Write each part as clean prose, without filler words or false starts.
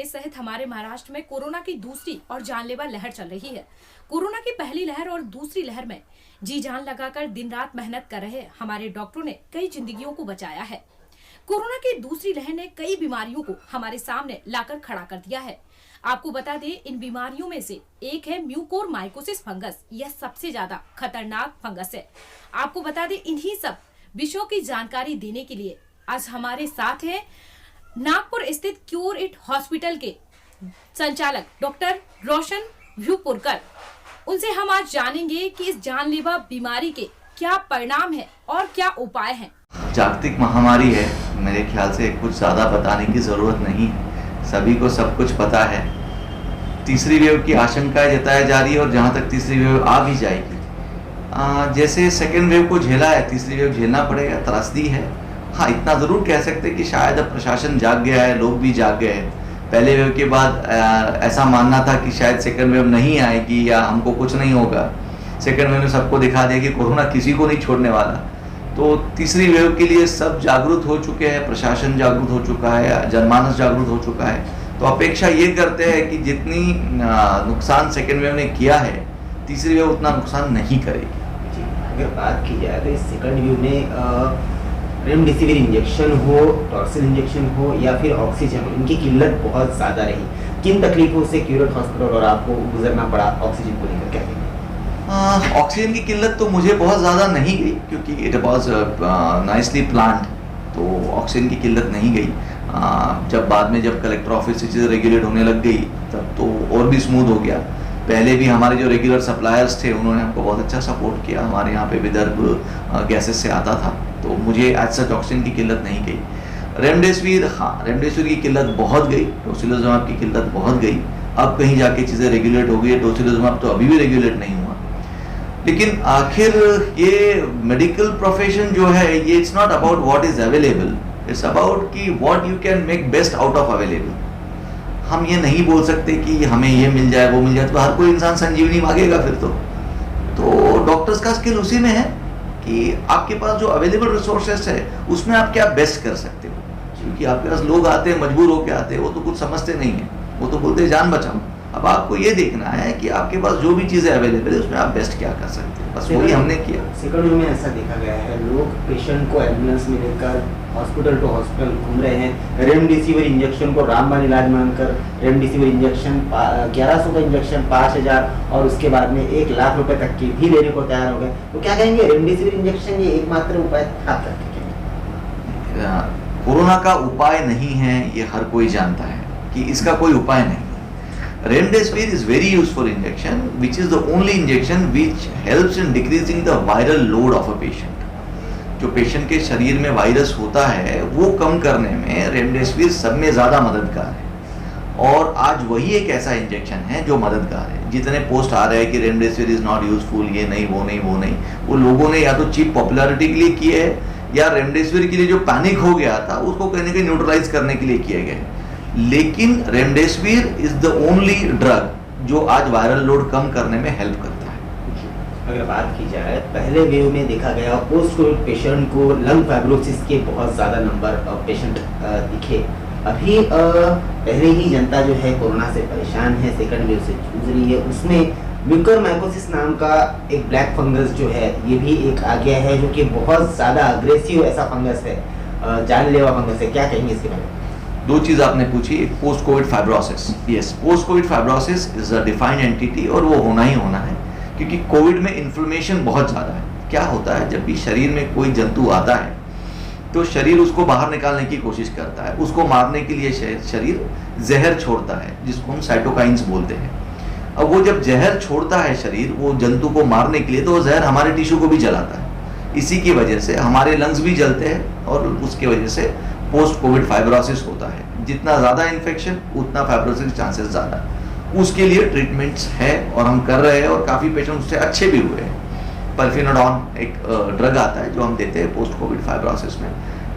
प्रदेश सहित हमारे महाराष्ट्र में कोरोना की दूसरी और जानलेवा लहर चल रही है। कोरोना की पहली लहर और दूसरी लहर में जी जान लगाकर दिन रात मेहनत कर रहे हमारे डॉक्टरों ने कई जिंदगियों को बचाया है। कोरोना की दूसरी लहर ने कई बीमारियों को हमारे सामने लाकर खड़ा कर दिया है। आपको बता दें, इन बीमारियों में से एक है म्यूकोरमाइकोसिस फंगस। यह सबसे ज्यादा खतरनाक फंगस है। आपको बता दें, इन्हीं सब विषयों की जानकारी देने के लिए आज हमारे साथ हैं नागपुर स्थित क्योर इट हॉस्पिटल के संचालक डॉक्टर रोशन व्यूपुरकर। उनसे हम आज जानेंगे कि इस जानलेवा बीमारी के क्या परिणाम है और क्या उपाय हैं। जागतिक महामारी है, मेरे ख्याल से कुछ ज़्यादा बताने की ज़रूरत नहीं है, सभी को सब कुछ पता है। तीसरी वेव की आशंकाएं जताई जा रही है और जहाँ तक तीसरी वेव आ भी जाएगी, जैसे सेकेंड वेव को झेला है, तीसरी वेव झेलना पड़ेगा, त्रासदी है। हाँ, इतना ज़रूर कह सकते हैं कि शायद अब प्रशासन जाग गया है, लोग भी जाग गए हैं। पहले वेव के बाद ऐसा मानना था कि शायद सेकेंड वेव नहीं आएगी या हमको कुछ नहीं होगा। सेकेंड वेव ने सबको दिखा दिया कि कोरोना किसी को नहीं छोड़ने वाला। तो तीसरी वेव के लिए सब जागरूक हो चुके हैं, प्रशासन जागरूक हो चुका है, जनमानस जागरूक हो चुका है। तो अपेक्षा ये करते हैं कि जितनी नुकसान सेकेंड वेव ने किया है, तीसरी वेव उतना नुकसान नहीं करेगी। अगर बात की जाए तो इस सेकेंड वेव में रेमडेसिविर इंजेक्शन हो, टॉर्सिल इंजेक्शन हो या फिर ऑक्सीजन हो, इनकी किल्लत बहुत ज़्यादा रही। किन तकलीफों से क्योर इट हॉस्पिटल और आपको गुजरना पड़ा ऑक्सीजन को लेकर, क्या कहेंगे? ऑक्सीजन की किल्लत तो मुझे बहुत ज़्यादा नहीं गई क्योंकि इट वॉज नाइसली प्लान्ड, तो ऑक्सीजन की किल्लत नहीं गई। जब बाद में जब कलेक्टर ऑफिस से चीज़ें रेगुलेट होने लग गई तब तो और भी स्मूथ हो गया। पहले भी हमारे जो रेगुलर सप्लायर्स थे उन्होंने हमको बहुत अच्छा सपोर्ट किया। हमारे यहाँ पे विदर्भ गैसेस से आता था, तो मुझे आज सच ऑक्सीजन की किल्लत नहीं गई। रेमडेसिविर, हाँ, रेमडेसिविर की किल्लत बहुत गई, टोसिलिजुमैब की किल्लत बहुत गई। अब कहीं जाके चीज़ें रेगुलेट हो गई। टोसिलिजुमैब तो अभी भी रेगुलेट नहीं हुआ। लेकिन आखिर ये मेडिकल प्रोफेशन जो है, ये it's not about what is available, it's about कि what you can make best out of available. हम ये नहीं बोल सकते कि हमें ये मिल जाए वो मिल जाए, तो हर कोई इंसान संजीवनी मांगेगा फिर तो डॉक्टर्स का स्किल उसी में है कि आपके पास जो अवेलेबल रिसोर्सेस है उसमें आप क्या बेस्ट कर सकते हो। क्योंकि आपके पास लोग आते हैं, मजबूर होकर आते हैं, वो तो कुछ समझते नहीं है, वो तो बोलते हैं जान बचाओ। अब आपको ये देखना है कि आपके पास जो भी चीज़ें अवेलेबल है उसमें आप बेस्ट क्या कर सकते हो, बस वही हमने किया। सेकंड वेव में ऐसा देखा गया है, लोग पेशेंट को एम्बुलेंस में लेकर हॉस्पिटल टू हॉस्पिटल घूम रहे हैं। रेमडेसिविर इंजेक्शन को रामबाण इलाज मानकर रेमडेसिविर इंजेक्शन 1100 का इंजेक्शन 5000 और उसके बाद में 1 लाख रुपए तक की भी लेने को तैयार हो गए। तो क्या कहेंगे, रेमडेसिविर इंजेक्शन ये एकमात्र उपाय था? कोरोना का उपाय नहीं है, ये हर कोई जानता है कि इसका कोई उपाय नहीं। Remdesivir is very useful injection, which is the only injection which helps in decreasing the viral load of a patient. जो पेशेंट के शरीर में वायरस होता है वो कम करने में रेमडेसिविर सब में ज़्यादा मददगार है। और आज वही एक ऐसा इंजेक्शन है जो मददगार है। जितने पोस्ट आ रहे हैं कि रेमडेसिविर इज़ नॉट यूजफुल, ये नहीं वो नहीं वो नहीं, वो लोगों ने या तो चीप पॉपुलैरिटी के लिए किए है या रेमडेसिविर के लिए जो पैनिक हो गया था उसको कहीं ना कहीं न्यूट्रलाइज करने के लिए किए गए। लेकिन remdesivir is the only drug जो आज वायरल लोड कम करने में हेल्प करता है। अगर बात की जाए, पहले वेव में देखा गया पोस्ट कोविड पेशेंट को लंग फाइब्रोसिस के बहुत ज़्यादा नंबर पेशेंट दिखे। अभी पहले ही जनता जो है कोरोना से परेशान है, सेकंड वेव से जूझ रही है। उसमें म्यूकोरमाइकोसिस नाम का एक ब्लैक फंगस जो है ये भी एक आ गया है, जो कि बहुत ज़्यादा अग्रेसिव ऐसा फंगस है, जानलेवा फंगस है। क्या कहेंगे इसके बारे में? दो चीज़ आपने पूछी, एक post Covid fibrosis. Yes, post Covid fibrosis is a defined entity और वो होना ही होना है क्योंकि कोविड में इन्फ्लेमेशन बहुत ज़्यादा है। क्या होता है, जब भी शरीर में कोई जंतु आता है तो शरीर उसको बाहर निकालने की कोशिश करता है। उसको मारने के लिए शरीर जहर छोड़ता है जिसको हम साइटोकाइंस बोलते हैं। अब वो जब जहर छोड़ता है शरीर वो जंतु को मारने के लिए, तो वो जहर हमारे टिश्यू को भी जलाता है। इसी की वजह से हमारे लंग्स भी जलते हैं और उसकी वजह से पोस्ट कोविड फाइब्रोसिस होता है। जितना ज़्यादा इन्फेक्शन उतना फाइब्रोसिस चांसेस ज़्यादा। उसके लिए ट्रीटमेंट्स है और हम कर रहे हैं और काफ़ी पेशेंट उससे अच्छे भी हुए हैं। परफिनोडॉन एक ड्रग आता है जो हम देते हैं पोस्ट कोविड फाइब्रोसिस में।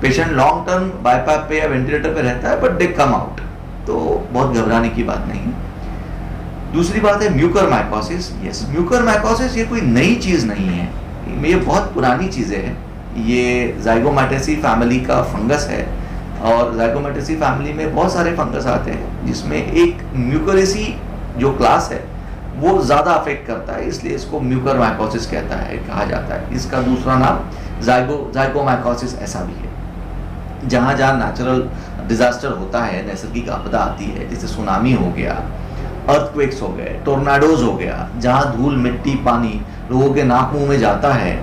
पेशेंट लॉन्ग टर्म बाईपैप पे या वेंटिलेटर पे रहता है बट दे कम आउट, तो बहुत घबराने की बात नहीं है। दूसरी बात है म्यूकोरमाइकोसिस। यस, म्यूकोरमाइकोसिस ये कोई नई चीज़ नहीं है, ये बहुत पुरानी चीज़ें हैं। ये ज़ाइगोमैटेसी फैमिली का फंगस है। और ज़ाइगोमेटासी फैमिली में बहुत सारे फंगस आते हैं जिसमें एक म्यूकरेसी जो क्लास है वो ज़्यादा अफेक्ट करता है, इसलिए इसको म्यूकरमाइकोसिस कहा जाता है। इसका दूसरा नाम ज़ाइगोमाइकोसिस ऐसा भी है। जहाँ जहाँ नेचुरल डिजास्टर होता है, नैसर्गिक आपदा आती है, जैसे सुनामी हो गया, अर्थक्वेक्स हो गए, टोर्नाडोज हो गया, जहाँ धूल मिट्टी पानी लोगों के नाक मुंह में जाता है,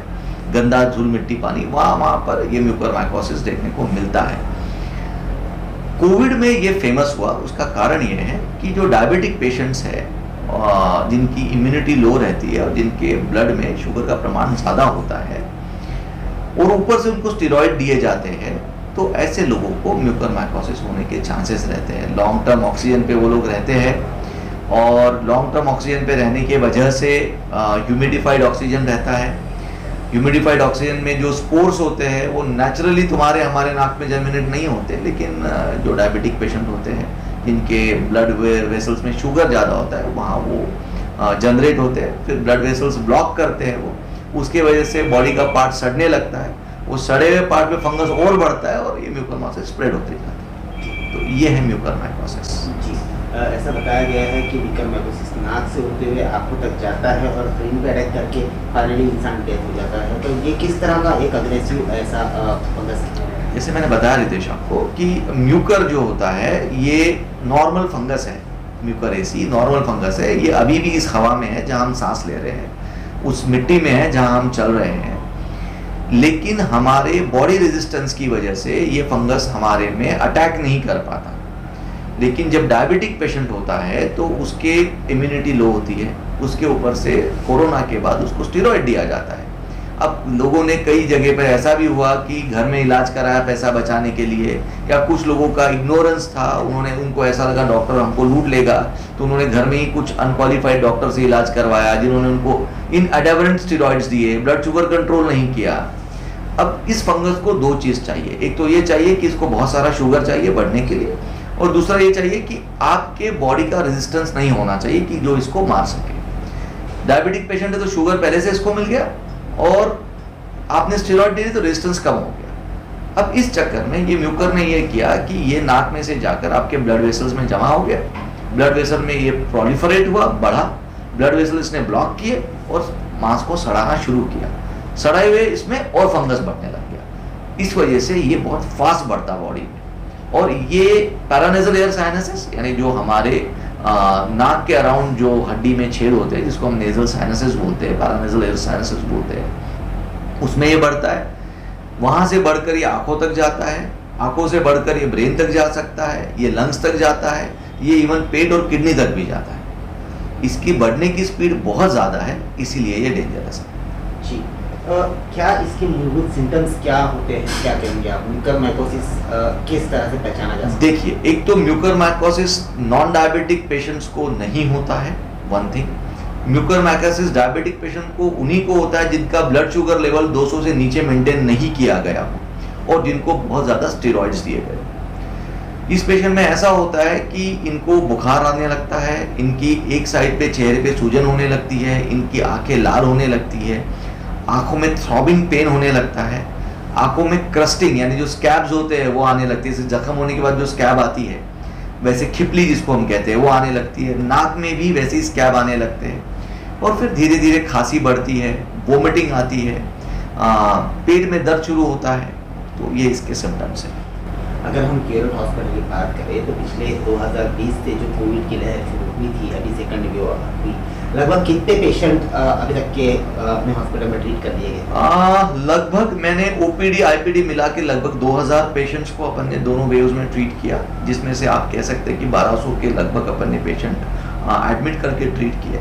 गंदा धूल मिट्टी पानी, वहाँ पर ये म्यूकरमाइकोसिस देखने को मिलता है। कोविड में ये फेमस हुआ, उसका कारण ये है कि जो डायबिटिक पेशेंट्स है जिनकी इम्यूनिटी लो रहती है और जिनके ब्लड में शुगर का प्रमाण ज़्यादा होता है और ऊपर से उनको स्टेरॉइड दिए जाते हैं, तो ऐसे लोगों को म्यूकरमाइकोसिस होने के चांसेस रहते हैं। लॉन्ग टर्म ऑक्सीजन पे वो लोग रहते हैं और लॉन्ग टर्म ऑक्सीजन पे रहने की वजह से ह्यूमिडिफाइड ऑक्सीजन रहता है। ह्यूमिडिफाइड ऑक्सीजन में जो स्पोर्स होते हैं वो नेचुरली हमारे नाक में जर्मिनेट नहीं होते, लेकिन जो डायबिटिक पेशेंट होते हैं जिनके ब्लड वेसल्स में शुगर ज़्यादा होता है वहाँ वो जनरेट होते हैं, फिर ब्लड वेसल्स ब्लॉक करते हैं वो, उसके वजह से बॉडी का पार्ट सड़ने लगता है, वो सड़े हुए पार्ट में फंगस और बढ़ता है और ये म्यूकरमाइकोसिस स्प्रेड होते जाता है। तो ये है म्यूकरमाइकोसिस। जी, ऐसा बताया गया है कि म्यूकरमाइकोसिस नाक से होते हुए आंखों तक जाता है और ब्रेन पे अटैक करके फाइनली इंसान डेथ हो जाता है। तो ये किस तरह का एक अग्रेसिव ऐसा फंगस है? जैसे मैंने बताया रितेश आपको कि म्यूकर जो होता है ये नॉर्मल फंगस है, म्यूकरेसी नॉर्मल फंगस है। ये अभी भी इस हवा में है जहाँ हम सांस ले रहे हैं, उस मिट्टी में है जहाँ हम चल रहे हैं, लेकिन हमारे बॉडी रेजिस्टेंस की वजह से ये फंगस हमारे में अटैक नहीं कर पाता। लेकिन जब डायबिटिक पेशेंट होता है तो उसके इम्यूनिटी लो होती है, उसके ऊपर से कोरोना के बाद उसको स्टेरॉइड दिया जाता है। अब लोगों ने कई जगह पर ऐसा भी हुआ कि घर में इलाज कराया पैसा बचाने के लिए, या कुछ लोगों का इग्नोरेंस था, उनको ऐसा लगा डॉक्टर हमको लूट लेगा, तो उन्होंने घर में ही कुछ अनक्वालिफाइड डॉक्टर से इलाज करवाया जिन्होंने उनको इनएडेक्वेट स्टेरॉइड्स दिए, ब्लड शुगर कंट्रोल नहीं किया। अब इस फंगस को दो चीज़ चाहिए, एक तो ये चाहिए कि इसको बहुत सारा शुगर चाहिए बढ़ने के लिए, और दूसरा ये चाहिए कि आपके बॉडी का रेजिस्टेंस नहीं होना चाहिए कि जो इसको मार सके। डायबिटिक पेशेंट है तो शुगर पहले से इसको मिल गया और आपने स्टेरॉइड दे दी तो रेजिस्टेंस कम हो गया। अब इस चक्कर में ये म्यूकर ने ये किया कि ये नाक में से जाकर आपके ब्लड वेसल्स में जमा हो गया, ब्लड वेसल में ये प्रोलिफरेट हुआ, बढ़ा, ब्लड वेसल इसने ब्लॉक किए और मांस को सड़ाना शुरू किया। सड़ाए हुए इसमें और फंगस बढ़ने लग गया। इस वजह से ये बहुत फास्ट बढ़ता बॉडी में, और ये पैरानेजल एयर साइनसेस यानी जो हमारे नाक के अराउंड जो हड्डी में छेद होते हैं जिसको हम नेजल साइनसेस बोलते हैं, पैरानेजल एयर साइनसेस बोलते हैं, उसमें ये बढ़ता है। वहाँ से बढ़कर ये आंखों तक जाता है, आंखों से बढ़कर ये ब्रेन तक जा सकता है, ये लंग्स तक जाता है, ये इवन पेट और किडनी तक भी जाता है। इसकी बढ़ने की स्पीड बहुत ज़्यादा है, इसीलिए ये डेंजरस है। जी, क्या इसके मूलभूत सिम्टम्स क्या होते हैं, क्या कहेंगे आप? म्यूकरमाइकोसिस किस तरह से पहचाना जा सकता है? देखिए, एक तो म्यूकरमाइकोसिस नॉन डायबिटिक पेशेंट्स को नहीं होता है, one thing. Mucormycosis diabetic patient को उन्हीं को होता है जिनका ब्लड शुगर लेवल 200 से नीचे मेंटेन नहीं किया गया हो और जिनको बहुत ज़्यादा स्टेरॉइड्स दिए गए। इस पेशेंट में ऐसा होता है कि इनको बुखार आने लगता है, इनकी एक साइड पे चेहरे पे सूजन होने लगती है, इनकी आंखें लाल होने लगती है, आंखों में थ्रॉबिंग पेन होने लगता है, आंखों में क्रस्टिंग यानी जो स्कैब्स होते हैं वो आने लगती है, जैसे जख्म होने के बाद जो स्कैब आती है वैसे खिपली जिसको हम कहते हैं वो आने लगती है, नाक में भी वैसे ही स्कैब आने लगते हैं, और फिर धीरे धीरे खांसी बढ़ती है, वोमिटिंग आती है, पेट में दर्द शुरू होता है। तो ये इसके सिम्टम्स हैं। अगर हम केरल हॉस्पिटल की बात करें तो पिछले 2020 से जो कोविड की लहर शुरू हुई थी, अभी सेकंड वेव हुई, लगभग कितने पेशेंट अभी तक के अपने हॉस्पिटल में ट्रीट कर दिए गए? लगभग मैंने ओपीडी आईपीडी मिला के लगभग 2000 पेशेंट्स को अपन ने दोनों वेव्स में ट्रीट किया, जिसमें से आप कह सकते हैं कि 1200 के लगभग अपन ने पेशेंट एडमिट करके ट्रीट किए।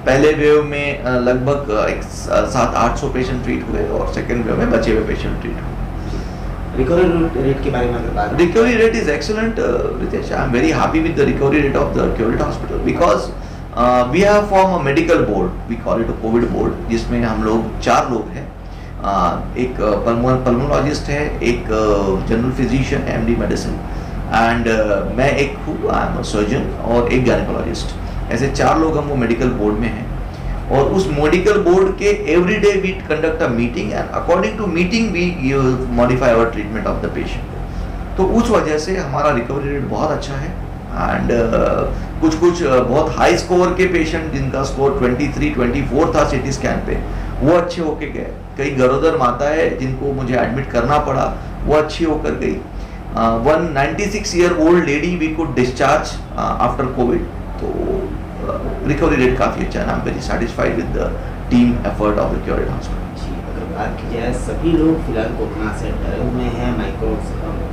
पहले वेव में लगभग 700-800 पेशेंट ट्रीट हुए और सेकेंड वेव में बचे हुए पेशेंट ट्रीट हुए। रिकवरी रेट के बारे में अगर बात करें, recovery rate is excellent Ritesh. I am very happy with the recovery rate of the Curate hospital because we have form a medical board, we call it a Covid board, जिसमें हम लोग 4 लोग हैं। एक पल्मोनोलॉजिस्ट है, एक जनरल फिजिशियन है MD medicine, and मैं एक हूँ, आई एम अ सर्जन, और एक गायनेकोलॉजिस्ट। ऐसे 4 लोग हम वो मेडिकल बोर्ड में हैं, और उस मेडिकल बोर्ड के every day we conduct a meeting and according to meeting we modify our treatment of the patient. तो उस वजह से हमारा रिकवरी रेट बहुत अच्छा है। एंड कुछ बहुत हाई स्कोर के पेशेंट जिनका स्कोर 23, 24 था सीटी स्कैन पे, वो अच्छे होके गए। कई गरोदर माताएं जिनको मुझे एडमिट करना पड़ा, वो अच्छी होकर गई। 196-year-old lady we could discharge after covid. तो रिकवरी रेट काफ़ी अच्छा है। I am very satisfied with the team effort of the cured hospital. अगर बात की जाए, सभी लोग फिलहाल कोरोना से डरे हुए हैं।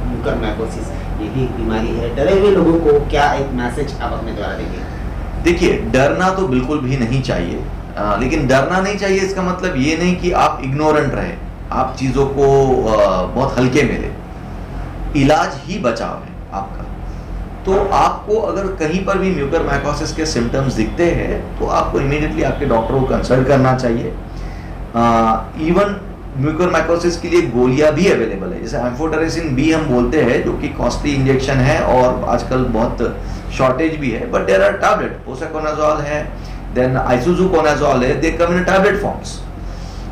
म्यूकरमाइकोसिस ये भी एक बीमारी है। डरे हुए लोगों को क्या एक मैसेज आप अपने द्वारा देंगे? देखिए, डरना तो बिल्कुल भी नहीं चाहिए, लेकिन डरना नहीं चाहिए इसका मतलब ये नहीं कि आप इग्नोरेंट रहे, आप चीज़ों को बहुत हल्के में ले। इलाज ही बचाव है आपका। तो आपको अगर कहीं पर भी म्यूकरमाइकोसिस के सिम्टम्स दिखते हैं तो आपको इमीडिएटली आपके डॉक्टर को कंसल्ट करना चाहिए। इवन म्यूकरमाइकोसिस के लिए गोलियां भी अवेलेबल है, जैसे एम्फोटेरेसिन बी हम बोलते हैं, जो कि कॉस्टली इंजेक्शन है और आजकल बहुत शॉर्टेज भी है। But there are tablet, posaconazole है, देन आइसोजुकोनाजोल है, they come in tablet forms.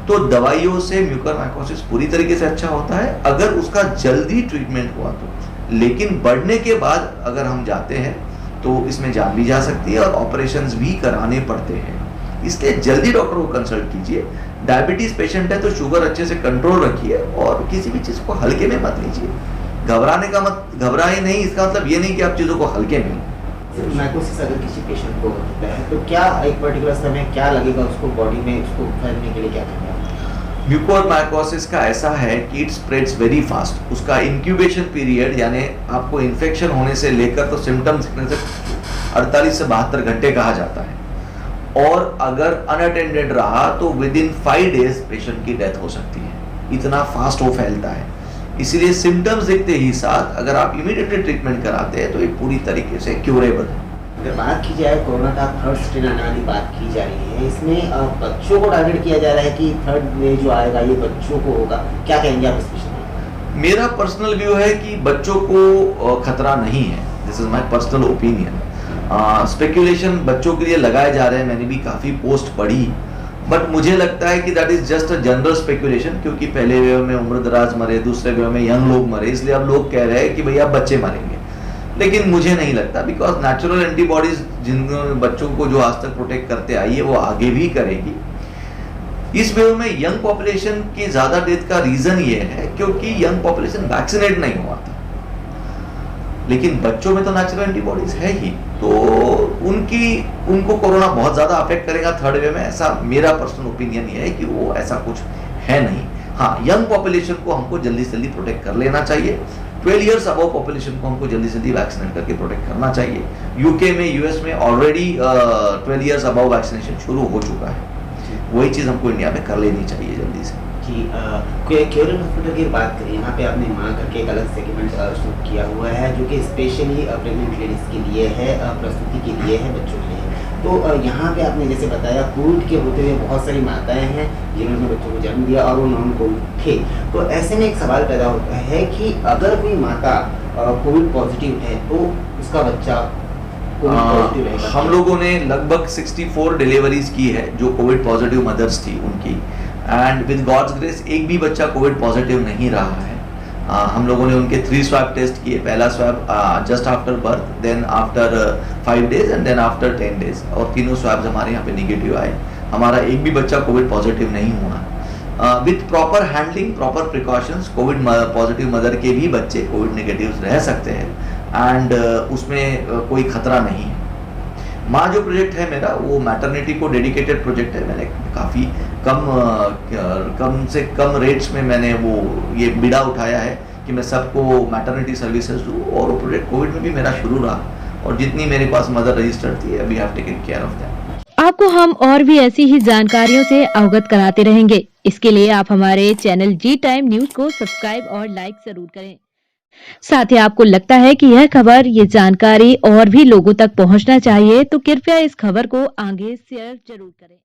तो दवाइयों से म्यूकरमाइकोसिस पूरी तरीके से अच्छा होता है अगर उसका जल्दी ट्रीटमेंट हुआ तो। लेकिन बढ़ने के बाद अगर हम जाते हैं तो इसमें जान भी जा सकती है और ऑपरेशंस भी कराने पड़ते हैं। इसलिए जल्दी डॉक्टर को कंसल्ट कीजिए। डायबिटीज पेशेंट है तो शुगर अच्छे से कंट्रोल रखिए और किसी भी चीज़ को हल्के में मत लीजिए। घबराए नहीं, इसका मतलब ये नहीं कि आप चीज़ों को हल्के में। माइकोसिस अगर किसी पेशेंट को होता है तो क्या एक पर्टिकुलर समय क्या लगेगा उसको बॉडी में, उसको फैलने के लिए क्या करना है? म्यूकोरमाइकोसिस का ऐसा है कि इट स्प्रेड्स वेरी फास्ट। उसका इंक्यूबेशन पीरियड यानी आपको इन्फेक्शन होने से लेकर तो सिम्टम्स दिखने से 48 से 72 घंटे कहा जाता है। और अगर अनअटेंडेड रहा तो विद इन 5 days पेशेंट की डेथ हो सकती है। इतना फास्ट वो फैलता है। इसीलिए सिम्टम्स दिखते ही साथ अगर आप इमीडिएटली ट्रीटमेंट कराते हैं तो ये पूरी तरीके से क्यूरेबल है। अगर बात की जाए कोरोना का थर्ड स्ट्रेन आने वाली बात की जा रही है, इसमें बच्चों को टारगेट किया जा रहा है कि थर्ड वेव जो आएगा ये बच्चों को होगा, क्या कहेंगे आप इस विषय में? मेरा पर्सनल व्यू है कि बच्चों को खतरा नहीं है। This is my personal opinion. Speculation बच्चों के लिए लगाए जा रहे हैं, मैंने भी काफ़ी पोस्ट पढ़ी, बट मुझे लगता है कि that is just a general speculation, क्योंकि पहले वेव में उम्र दराज मरे, दूसरे वेव में यंग लोग मरे, इसलिए अब लोग कह रहे हैं कि भैया बच्चे मरेंगे। लेकिन मुझे नहीं लगता, बिकॉज नेचुरल एंटीबॉडीज जिन बच्चों को जो आज तक प्रोटेक्ट करते आई है वो आगे भी करेगी। इस वेव में यंग पॉपुलेशन की ज़्यादा डेथ का रीज़न ये है क्योंकि यंग पॉपुलेशन वैक्सीनेट नहीं हुआ था। लेकिन बच्चों में तो नेचुरल एंटीबॉडीज है ही, तो उनको कोरोना बहुत ज़्यादा अफेक्ट करेगा थर्ड वेव में, ऐसा मेरा पर्सनल ओपिनियन ये है कि वो ऐसा कुछ है नहीं। हाँ, यंग पॉपुलेशन को हमको जल्दी से जल्दी प्रोटेक्ट कर लेना चाहिए। 12 years अबव पॉपुलेशन को हमको जल्दी से जल्दी वैक्सीनेट करके प्रोटेक्ट करना चाहिए। यूके में, यूएस में ऑलरेडी 12 years अबव वैक्सीनेशन शुरू हो चुका है। वही चीज़ हमको इंडिया में कर लेनी चाहिए जल्दी से। जी, क्यूरेड हॉस्पिटल की बात करें, यहाँ पे आपने माँ करके एक अलग सेगमेंट शुरू किया हुआ है जो कि स्पेशली प्रेग्नेंट लेडीज के लिए है, प्रसूति के लिए है, बच्चों के लिए है। तो यहाँ पे आपने जैसे बताया कोविड के होते हुए बहुत सारी माताएं हैं जिन्होंने बच्चों को जन्म दिया और वो नॉन कोविड थे। तो ऐसे में एक सवाल पैदा होता है कि अगर कोई माता कोविड पॉजिटिव है तो उसका बच्चा कोविड पॉजिटिव रहेगा? हम लोगों ने लगभग 64 डिलीवरीज की है जो कोविड पॉजिटिव मदर्स थी उनकी, एंड विद गॉड्स ग्रेस एक भी बच्चा कोविड पॉजिटिव नहीं रहा है। हम लोगों ने उनके 3 स्वैब टेस्ट किए। पहला swab just after birth, then after 5 days and then after 10 days, और तीनों स्वैब्स हमारे यहाँ पे निगेटिव आए। हमारा एक भी बच्चा कोविड पॉजिटिव नहीं हुआ। With proper handling, proper precautions, Covid positive mother के भी बच्चे कोविड नेगेटिव रह सकते हैं एंड उसमें कोई खतरा नहीं है। माँ जो प्रोजेक्ट है मेरा, वो मैटरनिटी को डेडिकेटेड प्रोजेक्ट है। मैंने काफ़ी कम से कम रेट्स में मैंने वो ये बीड़ा उठाया है कि मैं सबको मैटरनिटी सर्विसेज दूँ, और वो प्रोजेक्ट कोविड में भी मेरा शुरू रहा, और जितनी मेरे पास मदर रजिस्टर्ड थी अभी have taken care of them. आपको हम और भी ऐसी ही जानकारियों से अवगत कराते रहेंगे। इसके लिए आप हमारे चैनल जी टाइम न्यूज को सब्सक्राइब और लाइक जरूर करें। साथ ही आपको लगता है कि यह खबर, ये जानकारी और भी लोगों तक पहुंचना चाहिए तो कृपया इस खबर को आगे शेयर जरूर करें।